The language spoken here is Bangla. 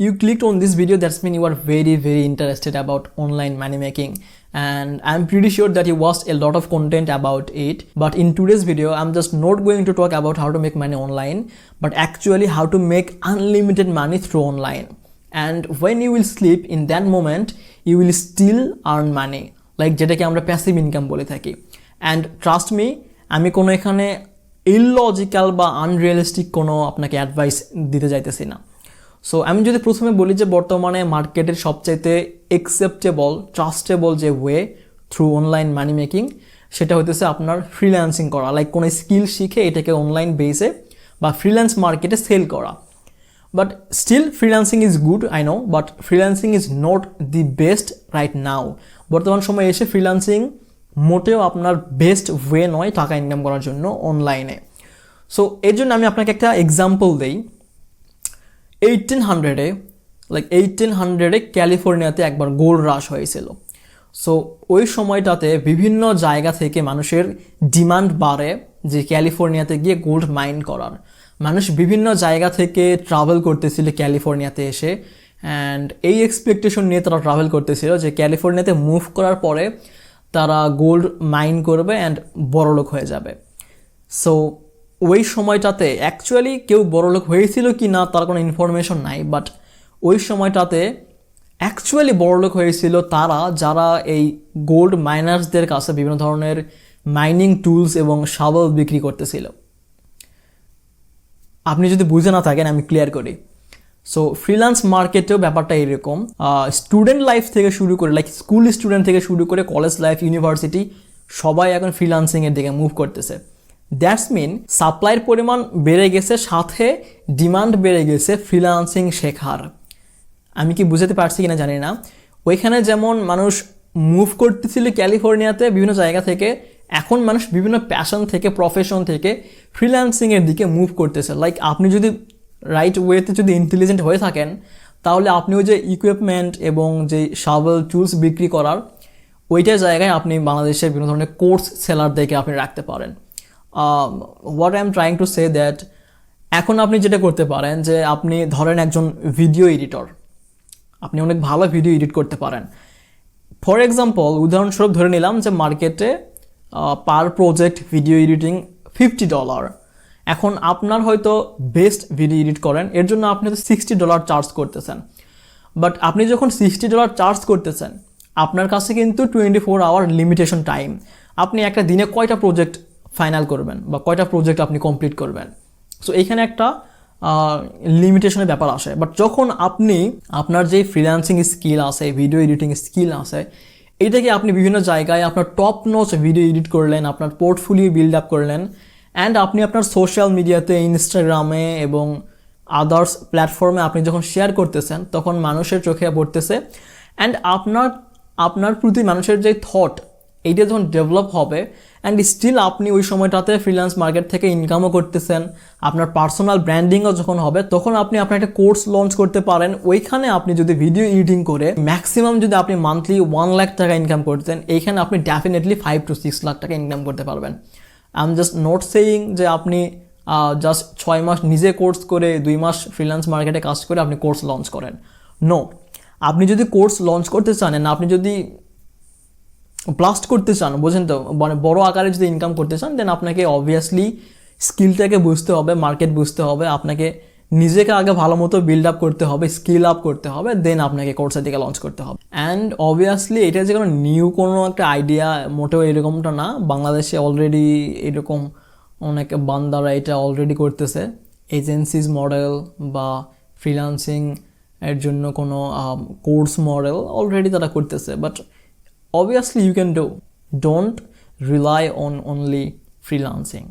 you clicked on this video, that's mean you are very interested about online money making, and I'm pretty sure that you watched a lot of content about it. But in today's video, I'm just not going to talk about how to make money online, but actually how to make unlimited money through online. And when you will sleep, in that moment you will still earn money, like যেটাকে আমরা প্যাসিভ ইনকাম বলে থাকি। And trust me, আমি কোনো এখানে ইললজিক্যাল বা আনরিয়েলিস্টিক কোনো আপনাকে অ্যাডভাইস দিতে যাইতেছি না। সো আমি যদি প্রথমে বলি যে বর্তমানে মার্কেটের সবচাইতে অ্যাকসেপ্টেবল ট্রাস্টেবল যে way through online money making, সেটা হইতেছে আপনার ফ্রিল্যান্সিং করা, লাইক কোনো স্কিল শিখে এটাকে অনলাইন বেসে বা ফ্রিল্যান্স মার্কেটে সেল করা। But still freelancing is good, I know, but freelancing is not the best right now. বর্তমান সময়ে এসে ফ্রিল্যান্সিং মোটেও আপনার বেস্ট ওয়ে নয় টাকা ইনকাম করার জন্য অনলাইনে। সো এর জন্য আমি আপনাকে একটা এক্সাম্পল দেই। 1800-এ ক্যালিফোর্নিয়াতে একবার গোল্ড রাশ হয়েছিল। সো ওই সময়টাতে বিভিন্ন জায়গা থেকে মানুষের ডিমান্ড বাড়ে যে ক্যালিফোর্নিয়াতে গিয়ে গোল্ড মাইন করার। মানুষ বিভিন্ন জায়গা থেকে ট্রাভেল করতেছিল ক্যালিফোর্নিয়াতে এসে, অ্যান্ড এই এক্সপেকটেশন নিয়ে তারা ট্রাভেল করতেছিল যে ক্যালিফোর্নিয়াতে মুভ করার পরে তারা গোল্ড মাইন করবে অ্যান্ড বড়লোক হয়ে যাবে। সো ওই সময়টাতে অ্যাকচুয়ালি কেউ বড়লোক হয়েছিল কি না তার কোনো ইনফরমেশন নাই, বাট ওই সময়টাতে অ্যাকচুয়ালি বড়লোক হয়েছিল তারা যারা এই গোল্ড মাইনার্সদের কাছে বিভিন্ন ধরনের মাইনিং টুলস এবং শাবল বিক্রি করতেছিল। আপনি যদি বুঝে না থাকেন আমি ক্লিয়ার করি। সো ফ্রিল্যান্স মার্কেটেও ব্যাপারটা এরকম, স্টুডেন্ট লাইফ থেকে শুরু করে, লাইক স্কুল স্টুডেন্ট থেকে শুরু করে কলেজ লাইফ, ইউনিভার্সিটি, সবাই এখন ফ্রিল্যান্সিংয়ের দিকে মুভ করতেছে। দ্যাটস মিন সাপ্লাইয়ের পরিমাণ বেড়ে গেছে, সাথে ডিমান্ড বেড়ে গেছে ফ্রিল্যান্সিং শেখার। আমি কি বুঝাতে পারছি কিনা জানি না। ওইখানে যেমন মানুষ মুভ করতেছিল ক্যালিফোর্নিয়াতে বিভিন্ন জায়গা থেকে, এখন মানুষ বিভিন্ন প্যাশন থেকে, প্রফেশন থেকে ফ্রিল্যান্সিংয়ের দিকে মুভ করতেছে। লাইক আপনি যদি রাইট ওয়েতে যদি ইন্টেলিজেন্ট হয়ে থাকেন, তাহলে আপনি ওই যে ইকুইপমেন্ট এবং যে শাবল টুলস বিক্রি করার ওইটার জায়গায় আপনি বাংলাদেশের বিভিন্ন ধরনের কোর্স সেলারদেরকে আপনি রাখতে পারেন। What I am trying to say that, এখন আপনি যেটা করতে পারেন যে আপনি ধরেন একজন ভিডিও এডিটর, আপনি অনেক ভালো ভিডিও এডিট করতে পারেন। ফর এক্সাম্পল, উদাহরণস্বরূপ ধরে নিলাম যে মার্কেটে পার প্রজেক্ট ভিডিও এডিটিং $50। এখন আপনার হয়তো বেস্ট ভিডিও এডিট করেন, এর জন্য আপনি হয়তো $60 চার্জ করতেছেন। বাট আপনি যখন $60 চার্জ করতেছেন, আপনার কাছে কিন্তু 24 আওয়ার লিমিটেশন টাইম। আপনি একটা দিনে কয়টা প্রজেক্ট ফাইনাল করবেন বা কয়টা প্রজেক্ট আপনি কমপ্লিট করবেন। সো এইখানে একটা লিমিটেশনের ব্যাপার আসে। বাট যখন আপনি আপনার যে ফ্রিল্যান্সিং স্কিল আছে, ভিডিও এডিটিং স্কিল আছে, এইটাকে আপনি বিভিন্ন জায়গায় আপনার টপ নচ ভিডিও এডিট করলেন, আপনার পোর্টফোলিও বিল্ড আপ করলেন, অ্যান্ড আপনি আপনার সোশ্যাল মিডিয়াতে, ইনস্টাগ্রামে এবং আদার্স প্ল্যাটফর্মে আপনি যখন শেয়ার করতেছেন, তখন মানুষের চোখে পড়তেছে, অ্যান্ড আপনার প্রতি মানুষের যে থট, এইটা যখন ডেভেলপ হবে, অ্যান্ড স্টিল আপনি ওই সময়টাতে ফ্রিল্যান্স মার্কেট থেকে ইনকামও করতেছেন, আপনার পার্সোনাল ব্র্যান্ডিংও যখন হবে, তখন আপনি আপনার একটা কোর্স লঞ্চ করতে পারেন। ওইখানে আপনি যদি ভিডিও এডিটিং করে ম্যাক্সিমাম যদি আপনি মান্থলি 1 লাখ টাকা ইনকাম করতেন, এইখানে আপনি ডেফিনেটলি 5 to 6 লাখ টাকা ইনকাম করতে পারবেন। I am just not saying যে আপনি জাস্ট 6 মাস নিজে কোর্স করে 2 মাস ফ্রিল্যান্স মার্কেটে কাজ করে আপনি কোর্স লঞ্চ করেন। নো, আপনি যদি কোর্স লঞ্চ করতে চান, না আপনি যদি ব্লাস্ট করতে চান, বোঝেন তো, মানে বড় আকারে যদি ইনকাম করতে চান, দেন আপনাকে অবভিয়াসলি স্কিলটাকে বুঝতে হবে, মার্কেট বুঝতে হবে, আপনাকে নিজেকে আগে ভালো মতো বিল্ড আপ করতে হবে, স্কিল আপ করতে হবে, দেন আপনাকে কোর্সের দিকে লঞ্চ করতে হবে। অ্যান্ড অবভিয়াসলি এটা যে কোনো নিউ কোনো একটা আইডিয়া মোটেও এরকমটা না। বাংলাদেশে অলরেডি এরকম অনেক বান্দারা এটা অলরেডি করতেছে। এজেন্সিজ মডেল বা ফ্রিল্যান্সিং এর জন্য কোনো কোর্স মডেল অলরেডি তারা করতেছে। But obviously you can do. Don't rely on only freelancing.